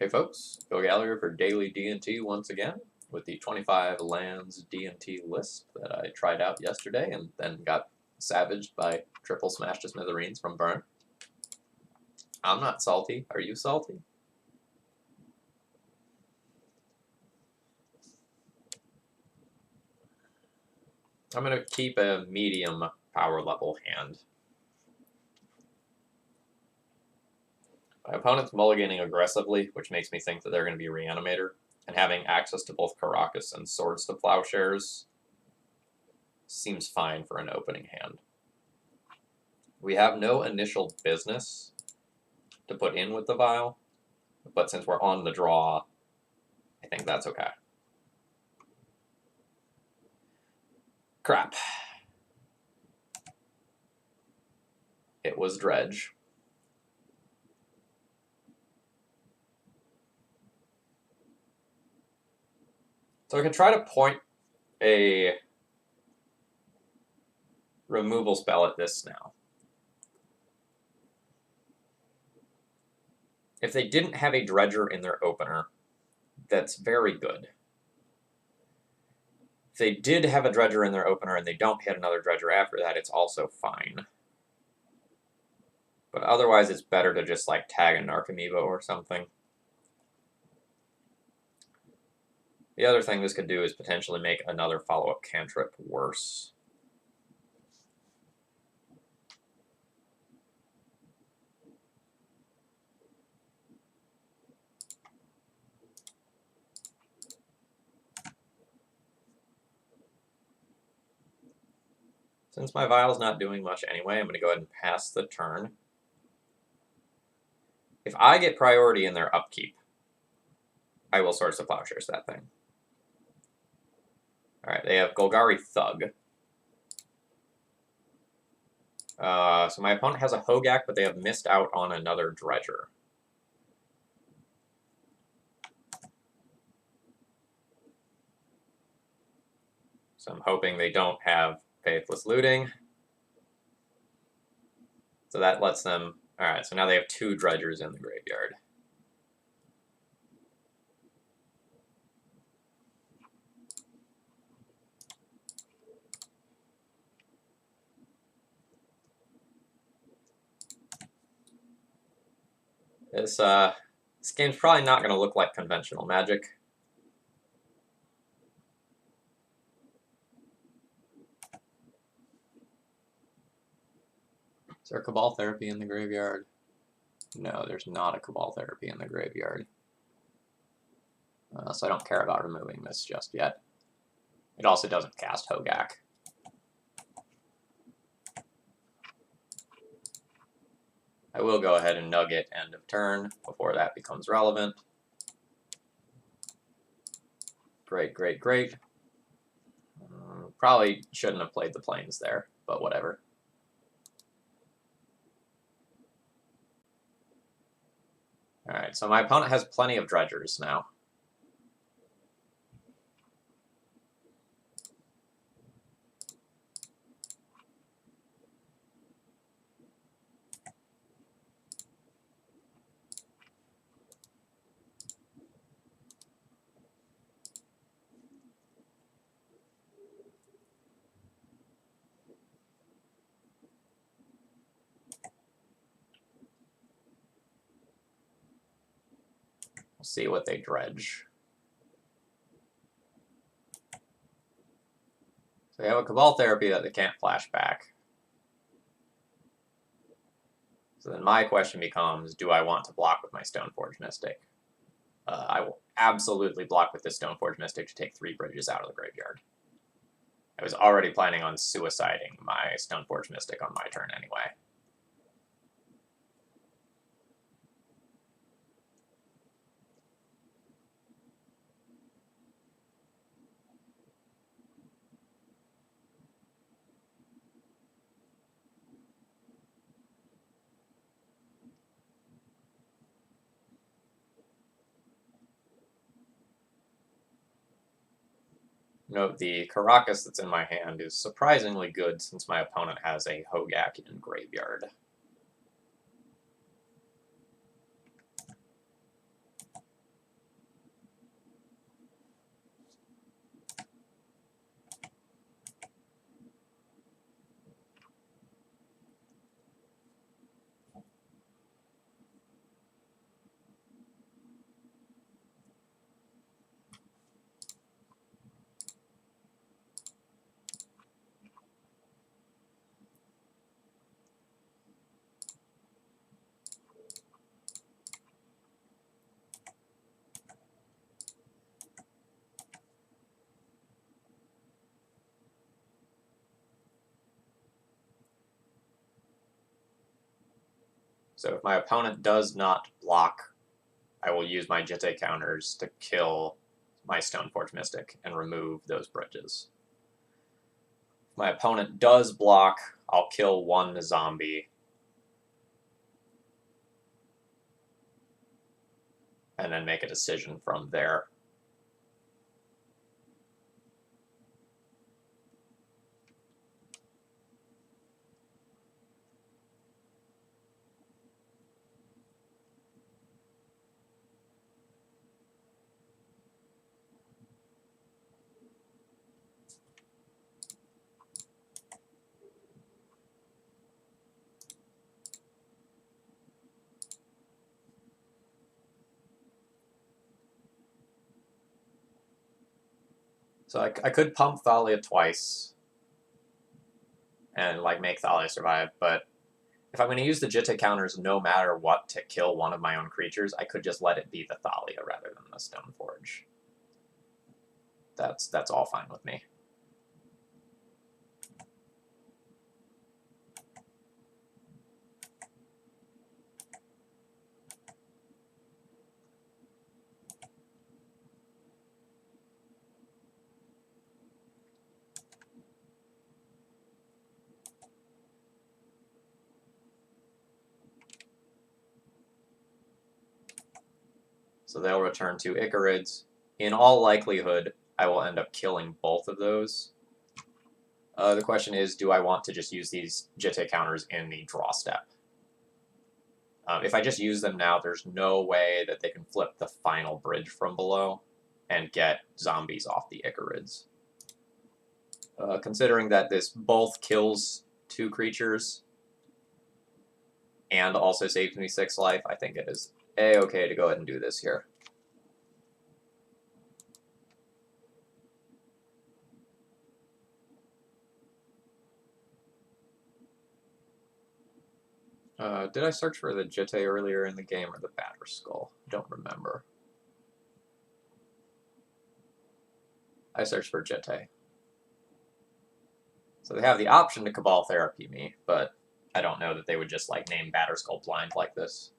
Hey folks, Bill Gallagher for Daily D&T once again with the 25 lands D&T list that I tried out yesterday and then got savaged by triple smash to smithereens from Burn. I'm not salty. Are you salty? I'm going to keep a medium power level hand. My opponent's mulliganing aggressively, which makes me think that they're going to be Reanimator, and having access to both Caracas and Swords to Plowshares seems fine for an opening hand. We have no initial business to put in with the vial, but since we're on the draw, I think that's okay. Crap. It was Dredge. So I can try to point a removal spell at this now. If they didn't have a Dredger in their opener, that's very good. If they did have a Dredger in their opener and they don't hit another Dredger after that, it's also fine. But otherwise, it's better to just like tag a Narcomoeba or something. The other thing this could do is potentially make another follow-up cantrip worse. Since my vial's not doing much anyway, I'm going to go ahead and pass the turn. If I get priority in their upkeep, I will Swords to Plowshares that thing. Alright, they have Golgari Thug. So my opponent has a Hogak, but they have missed out on another Dredger. So I'm hoping they don't have Faithless Looting. So that lets them... Alright, so now they have 2 Dredgers in the graveyard. This game's probably not going to look like conventional Magic. Is there Cabal Therapy in the graveyard? No, there's not a Cabal Therapy in the graveyard. So I don't care about removing this just yet. It also doesn't cast Hogak. I will go ahead and nugget end of turn before that becomes relevant. Great, great, great. Probably shouldn't have played the Plains there, but whatever. Alright, so my opponent has plenty of Dredgers now. We'll see what they dredge. So they have a Cabal Therapy that they can't flash back. So then my question becomes, do I want to block with my Stoneforge Mystic? I will absolutely block with this Stoneforge Mystic to take 3 bridges out of the graveyard. I was already planning on suiciding my Stoneforge Mystic on my turn anyway. Note the Caracas that's in my hand is surprisingly good since my opponent has a Hogak in graveyard. So if my opponent does not block, I will use my Jitte counters to kill my Stoneforge Mystic and remove those bridges. If my opponent does block, I'll kill one zombie and then make a decision from there. So I could pump Thalia twice and like make Thalia survive, but if I'm going to use the Jitte counters no matter what to kill one of my own creatures, I could just let it be the Thalia rather than the Stoneforge. That's all fine with me. So they'll return 2 Icarids. In all likelihood, I will end up killing both of those. The question is, do I want to just use these Jitte counters in the draw step? If I just use them now, there's no way that they can flip the final bridge from below and get zombies off the Icarids. Considering that this both kills 2 creatures and also saves me 6 life, I think it is A-okay to go ahead and do this here. Did I search for the Jitte earlier in the game or the Batterskull? I don't remember. I searched for Jitte. So they have the option to Cabal Therapy me, but I don't know that they would just like name Batterskull blind like this.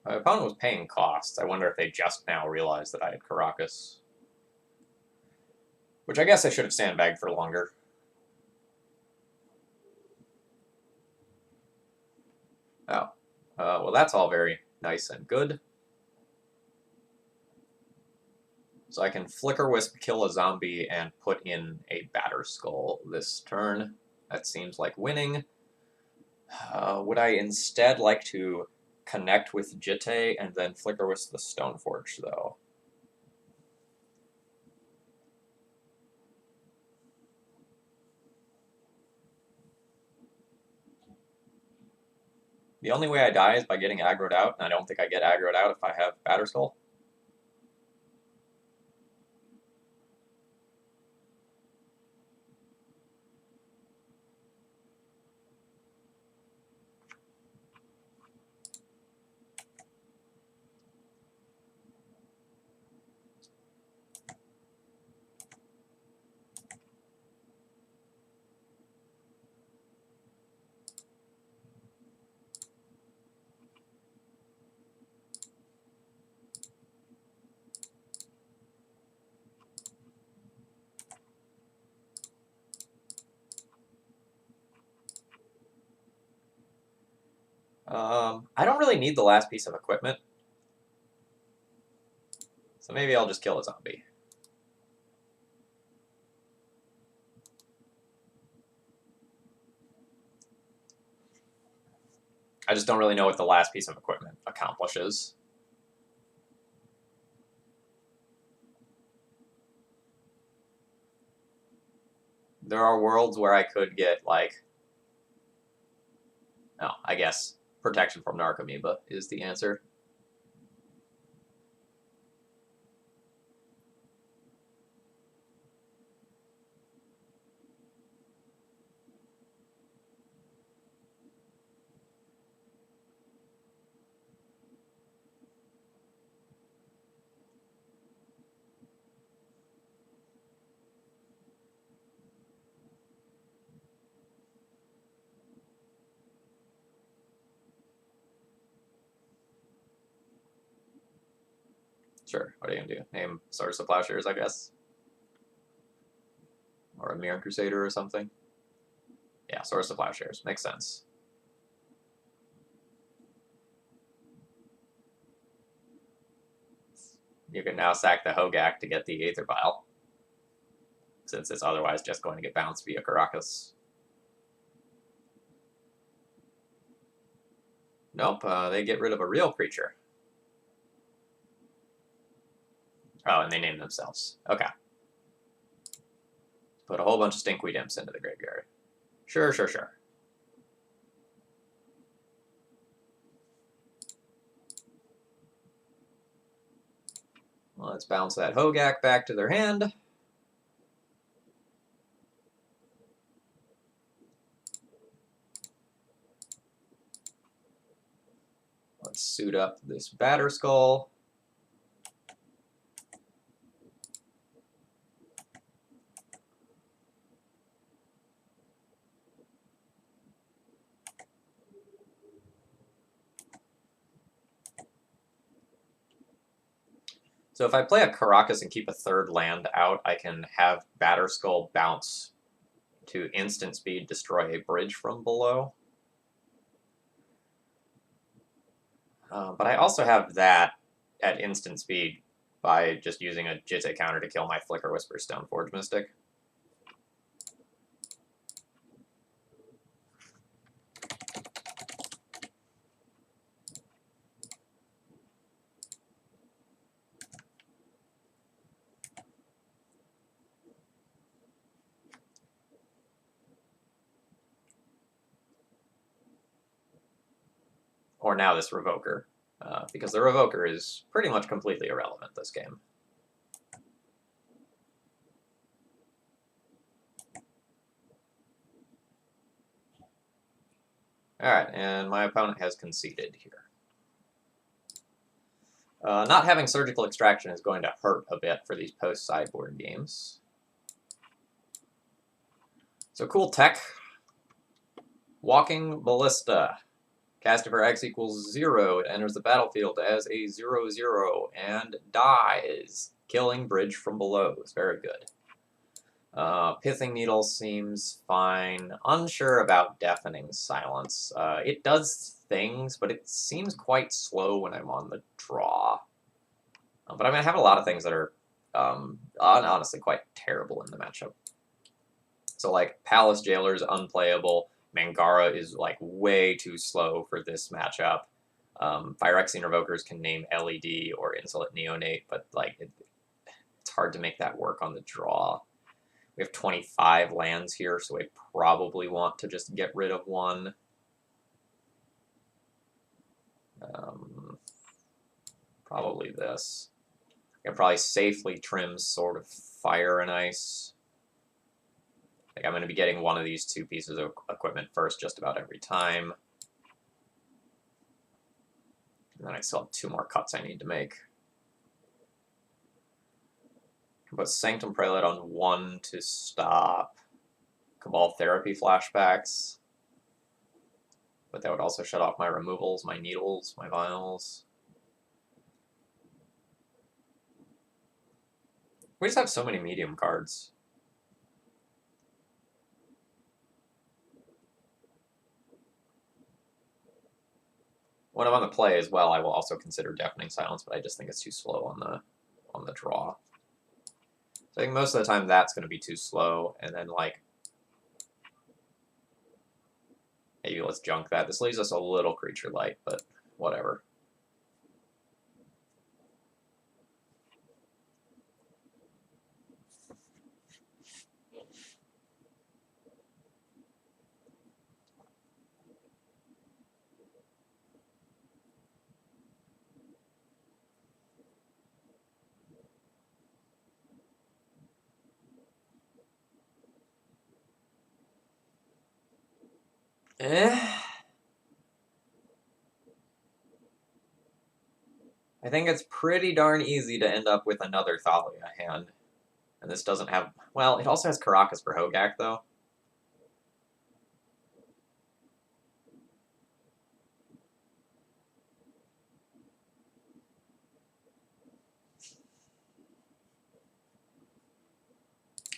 My opponent was paying costs. I wonder if they just now realized that I had Caracas. Which I guess I should have sandbagged for longer. Oh. Well, that's all very nice and good. So I can Flicker Wisp, kill a zombie, and put in a Batterskull this turn. That seems like winning. Would I instead like to connect with Jitte and then Flicker Wisp the Stoneforge, though? The only way I die is by getting aggroed out, and I don't think I get aggroed out if I have Batterskull. I don't really need the last piece of equipment. So maybe I'll just kill a zombie. I just don't really know what the last piece of equipment accomplishes. There are worlds where I could get, like... Oh, I guess protection from Narcomoeba is the answer. Sure, what are you gonna do? Name Swords to Plowshares, I guess? Or a Mirror Crusader or something? Yeah, Swords to Plowshares. Makes sense. You can now sack the Hogak to get the Aether Vial, since it's otherwise just going to get bounced via Caracas. Nope, they get rid of a real creature. Oh, and they name themselves. Okay. Put a whole bunch of Stinkweed Imps into the graveyard. Sure, sure, sure. Let's bounce that Hogak back to their hand. Let's suit up this Batterskull. So if I play a Caracas and keep a third land out, I can have Batterskull bounce to instant speed destroy a bridge from below. But I also have that at instant speed by just using a Jitte counter to kill my Flicker Whisper Stoneforge Mystic. Or now this Revoker, because the Revoker is pretty much completely irrelevant this game. Alright, and my opponent has conceded here. Not having Surgical Extraction is going to hurt a bit for these post-sideboard games. So cool tech. Walking Ballista. Cast it for X equals 0. It enters the battlefield as a 0/0 and dies, killing bridge from below. It's very good. Pithing Needle seems fine. Unsure about Deafening Silence. It does things, but it seems quite slow when I'm on the draw. But I mean, I have a lot of things that are honestly quite terrible in the matchup. So like Palace Jailer's unplayable. Mangara is like way too slow for this matchup. Phyrexian Revokers can name LED or Insolent Neonate, but like it's hard to make that work on the draw. We have 25 lands here, so I probably want to just get rid of one. Probably this. I can probably safely trim Sword of Fire and Ice. Like I'm going to be getting one of these two pieces of equipment first just about every time. And then I still have 2 more cuts I need to make. I can put Sanctum Prelate on 1 to stop Cabal Therapy flashbacks. But that would also shut off my removals, my needles, my vials. We just have so many medium cards. When I'm on the play as well, I will also consider Deafening Silence, but I just think it's too slow on the draw. So I think most of the time that's going to be too slow, and then like maybe let's junk that. This leaves us a little creature light, but whatever. I think it's pretty darn easy to end up with another Thalia hand. And this doesn't have... Well, it also has Caracas for Hogak, though.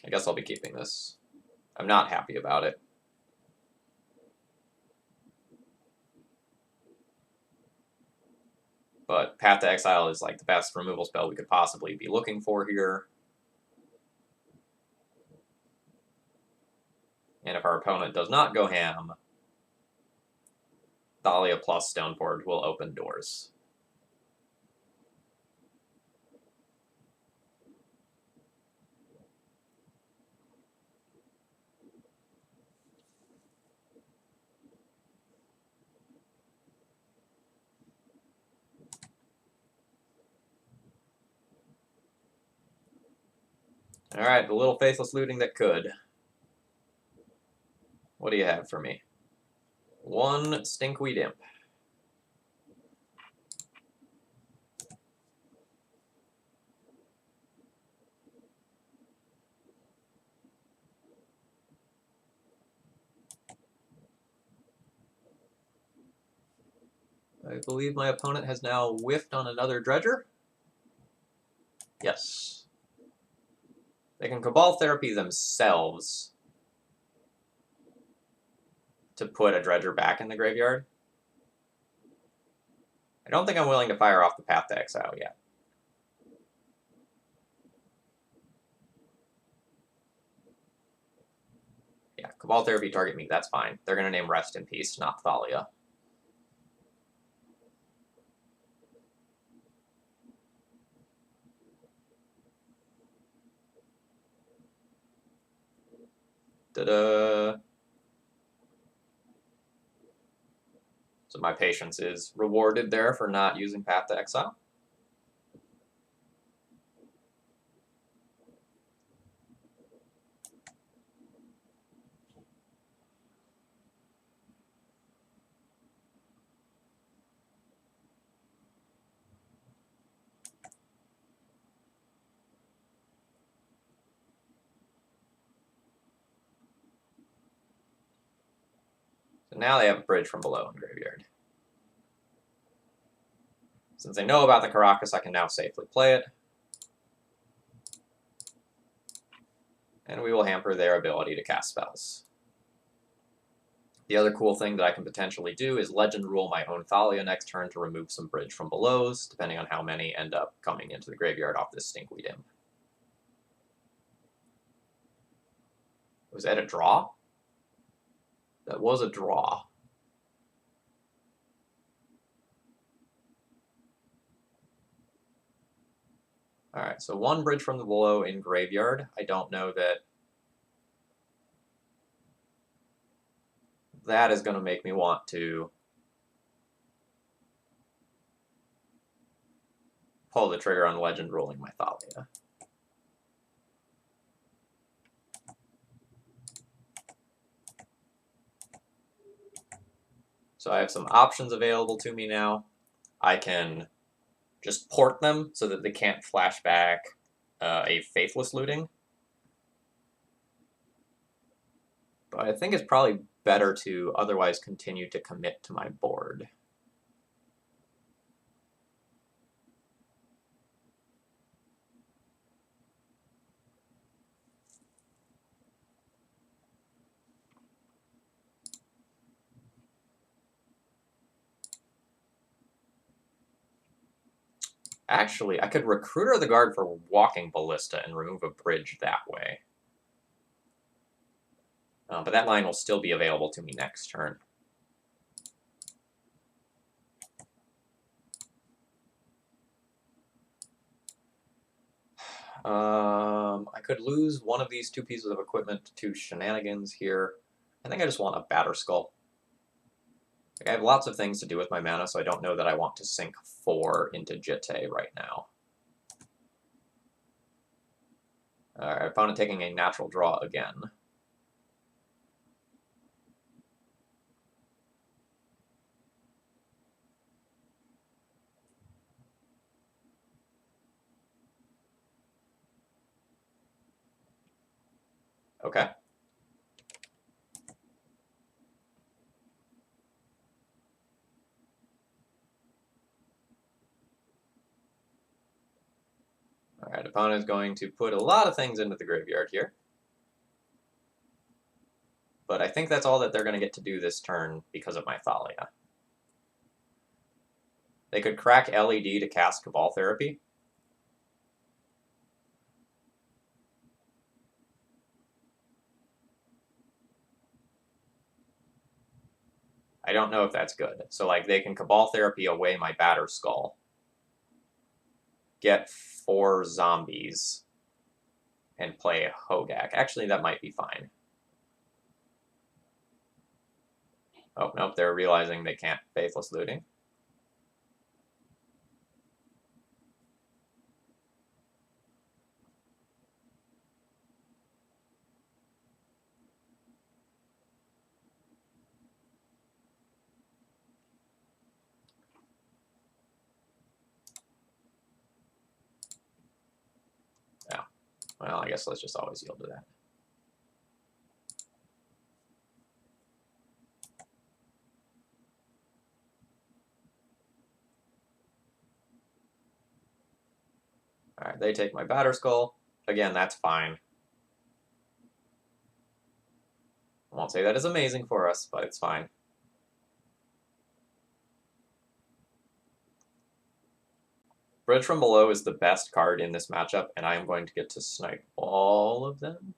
I guess I'll be keeping this. I'm not happy about it. But Path to Exile is like the best removal spell we could possibly be looking for here. And if our opponent does not go ham, Thalia plus Stoneforge will open doors. Alright, the little faithless looting that could. What do you have for me? 1 Stinkweed Imp. I believe my opponent has now whiffed on another Dredger. Yes. They can Cabal Therapy themselves to put a Dredger back in the graveyard. I don't think I'm willing to fire off the Path to Exile yet. Yeah, Cabal Therapy target me, that's fine. They're going to name Rest in Peace, not Thalia. Ta-da! So my patience is rewarded there for not using Path to Exile. So now they have a Bridge from Below in graveyard. Since I know about the Caracas, I can now safely play it. And we will hamper their ability to cast spells. The other cool thing that I can potentially do is Legend Rule my own Thalia next turn to remove some Bridge from Belows, depending on how many end up coming into the graveyard off this Stinkweed Imp. Was that a draw? That was a draw. Alright, so 1 Bridge from the Below in graveyard. I don't know that that is going to make me want to pull the trigger on Legend Ruling my Thalia. So I have some options available to me now. I can just port them so that they can't flash back a Faithless Looting. But I think it's probably better to otherwise continue to commit to my board. Actually, I could Recruiter the Guard for Walking Ballista and remove a Bridge that way. But that line will still be available to me next turn. I could lose one of these 2 pieces of equipment to shenanigans here. I think I just want a Batterskull. I have lots of things to do with my mana, so I don't know that I want to sink 4 into Jitte right now. Alright, opponent taking a natural draw again. Okay. Alright, opponent is going to put a lot of things into the graveyard here. But I think that's all that they're going to get to do this turn because of my Thalia. They could crack LED to cast Cabal Therapy. I don't know if that's good. So, like, they can Cabal Therapy away my Batter Skull, get 4 zombies, and play Hogak. Actually, that might be fine. Oh, nope, they're realizing they can't Faithless Looting. Yeah. Well, I guess let's just always yield to that. Alright, they take my Batter Skull. Again, that's fine. I won't say that is amazing for us, but it's fine. Bridge from Below is the best card in this matchup, and I am going to get to snipe all of them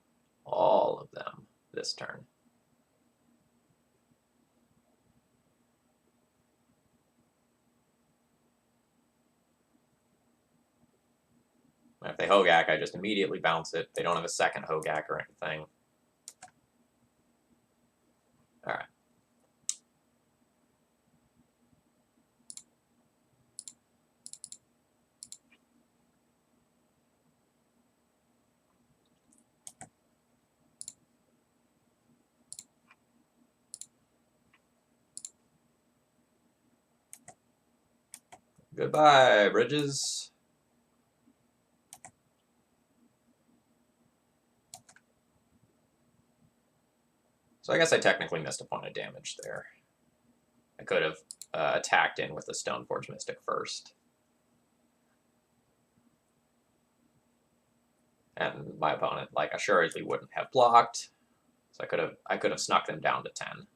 this turn. If they Hogak, I just immediately bounce it. They don't have a second Hogak or anything. Alright. Goodbye, Bridges. So I guess I technically missed a point of damage there. I could have attacked in with the Stoneforge Mystic first. And my opponent, like, assuredly wouldn't have blocked. So I could have snuck them down to 10.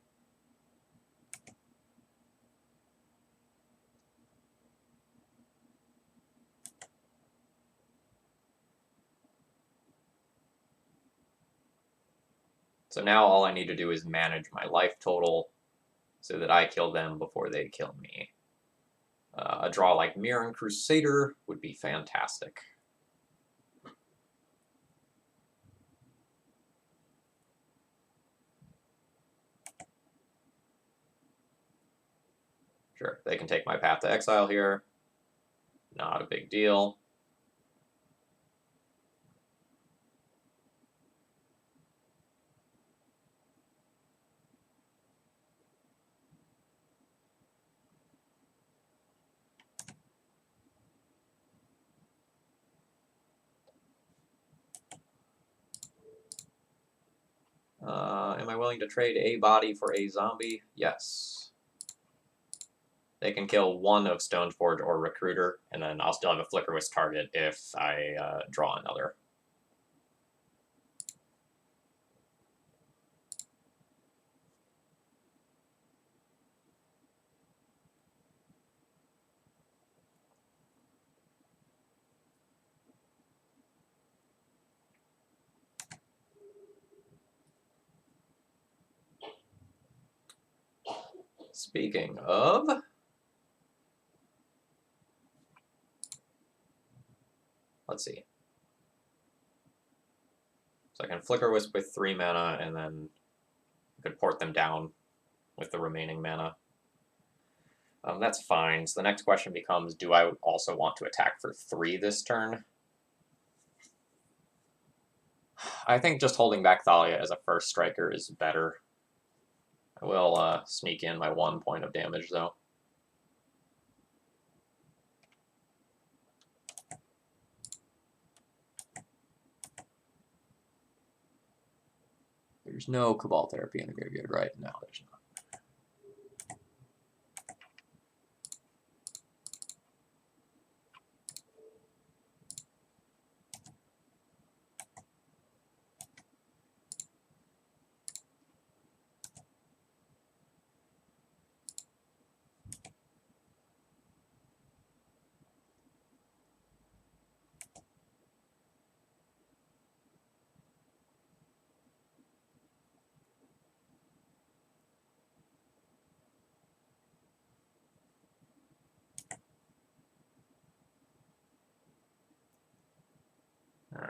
So now all I need to do is manage my life total so that I kill them before they kill me. A draw like Mirren Crusader would be fantastic. Sure, they can take my Path to Exile here. Not a big deal. Am I willing to trade a body for a zombie? Yes. They can kill one of Stoneforge or Recruiter, and then I'll still have a Flickerwisp target if I draw another. Speaking of, let's see. So I can Flickerwisp with 3 mana, and then I could port them down with the remaining mana. That's fine. So the next question becomes, do I also want to attack for 3 this turn? I think just holding back Thalia as a first striker is better. I will sneak in my 1 point of damage, though. There's no Cabal Therapy in the graveyard, right? No, there's not.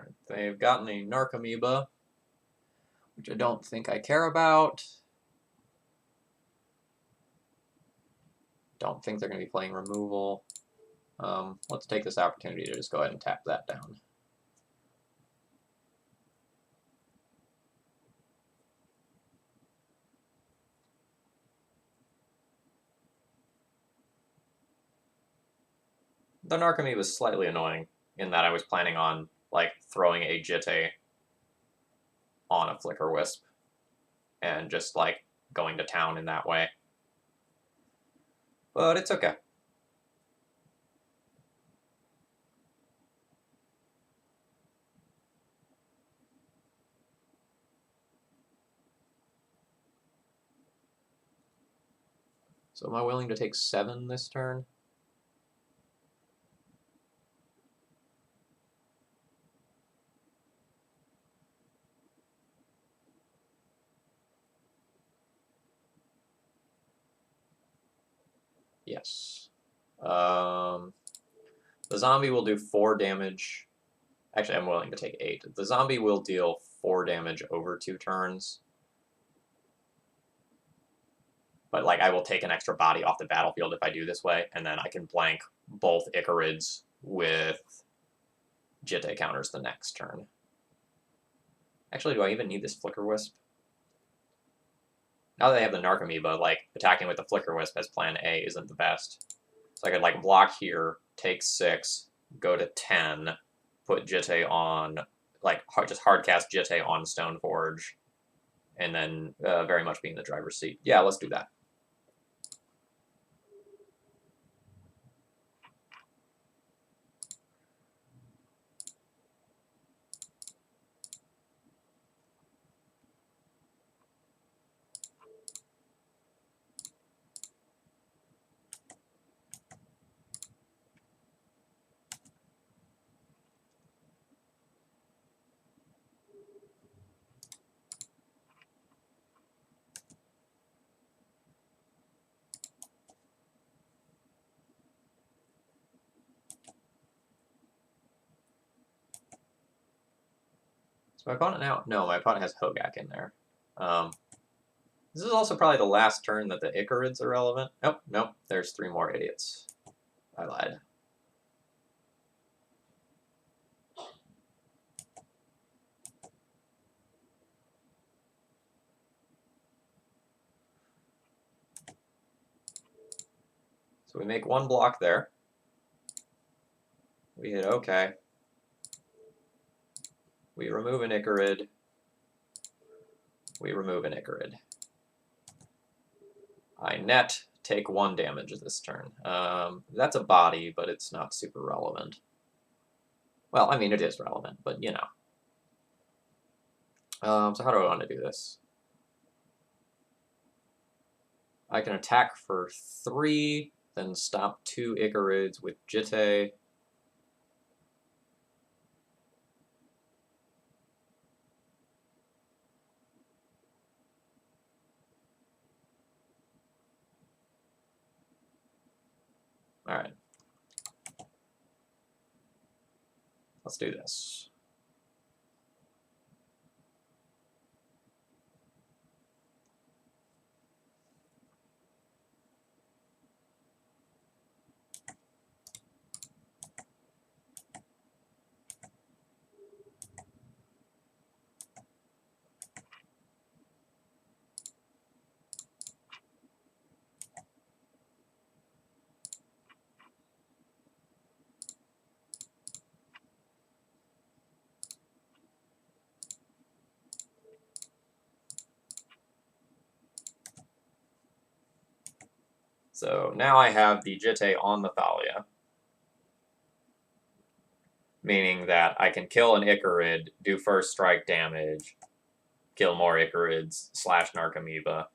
Alright, they've gotten a Narcomoeba, which I don't think I care about. Don't think they're going to be playing removal. Let's take this opportunity to just go ahead and tap that down. The Narcomoeba was slightly annoying in that I was planning on like throwing a Jitte on a Flicker Wisp and just like going to town in that way. But it's okay. So am I willing to take 7 this turn? Yes. The zombie will do 4 damage. Actually, I'm willing to take 8. The zombie will deal 4 damage over 2 turns. But like, I will take an extra body off the battlefield if I do this way, and then I can blank both Icarids with Jitte counters the next turn. Actually, do I even need this Flicker Wisp? Now that I have the Narcomoeba, like, attacking with the Flicker Wisp as plan A isn't the best. So I could, like, block here, take 6, go to 10, put Jitte on, like, just hardcast Jitte on Stoneforge, and then very much be in the driver's seat. Yeah, let's do that. So my opponent now... No, my opponent has Hogak in there. This is also probably the last turn that the Icarids are relevant. Oh, nope, there's 3 more idiots. I lied. So we make 1 block there. We hit OK. We remove an Icarid. We remove an Icarid. I net take 1 damage this turn. That's a body, but it's not super relevant. Well, I mean, it is relevant, but you know. So how do I want to do this? I can attack for 3, then stop 2 Icarids with Jitte. Alright. Let's do this. So now I have the Jitte on the Thalia, meaning that I can kill an Icarid, do first strike damage, kill more Icarids, slash Narcomoeba.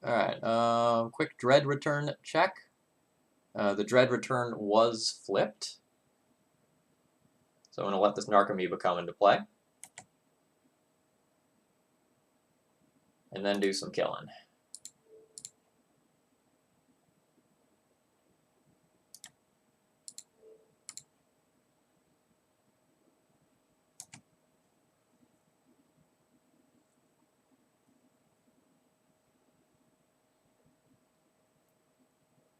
Alright, quick Dread return check. The Dread return was flipped. So I'm going to let this Narcomoeba come into play. And then do some killing.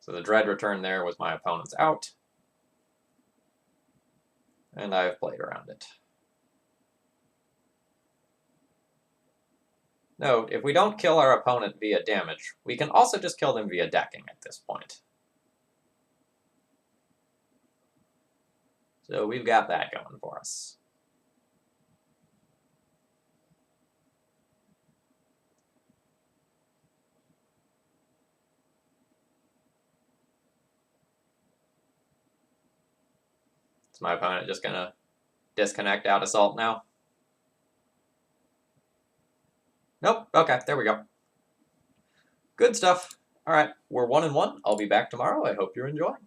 So the dread return there was my opponent's out. And I've played around it. Note, if we don't kill our opponent via damage, we can also just kill them via decking at this point. So we've got that going for us. Is my opponent just gonna disconnect out assault now? Nope. Okay, there we go. Good stuff. All right, we're 1-1. I'll be back tomorrow. I hope you're enjoying.